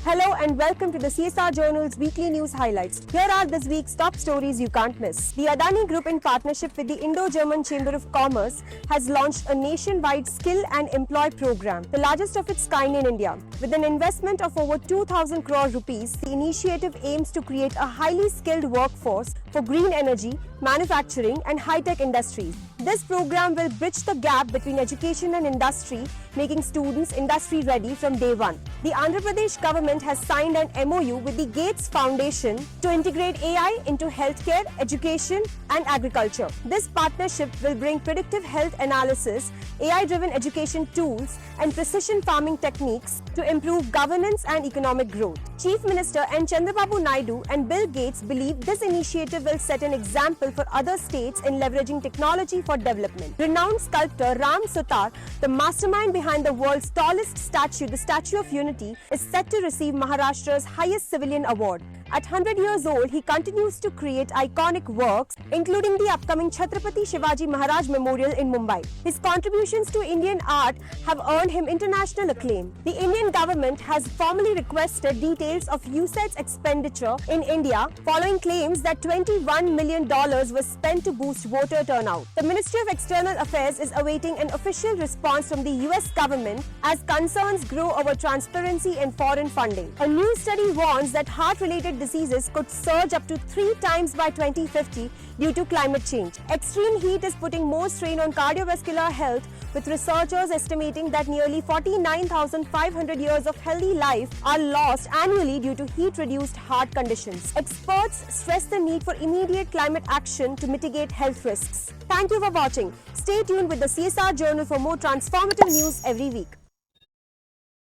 Hello and welcome to the CSR Journal's weekly news highlights. Here are this week's top stories you can't miss. The Adani Group, in partnership with the Indo-German Chamber of Commerce, has launched a nationwide skill and employ program, the largest of its kind in India. With an investment of over 2,000 crore rupees, the initiative aims to create a highly skilled workforce for green energy, manufacturing and high-tech industries. This program will bridge the gap between education and industry, making students industry ready from day one. The Andhra Pradesh government has signed an MOU with the Gates Foundation to integrate AI into healthcare, education and agriculture. This partnership will bring predictive health analysis, AI-driven education tools and precision farming techniques to improve governance and economic growth. Chief Minister N. Chandrababu Naidu and Bill Gates believe this initiative will set an example for other states in leveraging technology for development. Renowned sculptor Ram Sutar, the mastermind behind the world's tallest statue, the Statue of Unity, is set to receive Maharashtra's highest civilian award. At 100 years old, he continues to create iconic works, including the upcoming Chhatrapati Shivaji Maharaj Memorial in Mumbai. His contributions to Indian art have earned him international acclaim. The Indian government has formally requested details of USAID's expenditure in India following claims that $21 million was spent to boost voter turnout. The Ministry of External Affairs is awaiting an official response from the US government as concerns grow over transparency and foreign funding. A new study warns that heart-related diseases could surge up to 3 times by 2050 due to climate change. Extreme heat is putting more strain on cardiovascular health, with researchers estimating that nearly 49,500 years of healthy life are lost annually due to heat-reduced heart conditions. Experts stress the need for immediate climate action to mitigate health risks. Thank you for watching. Stay tuned with the CSR Journal for more transformative news every week.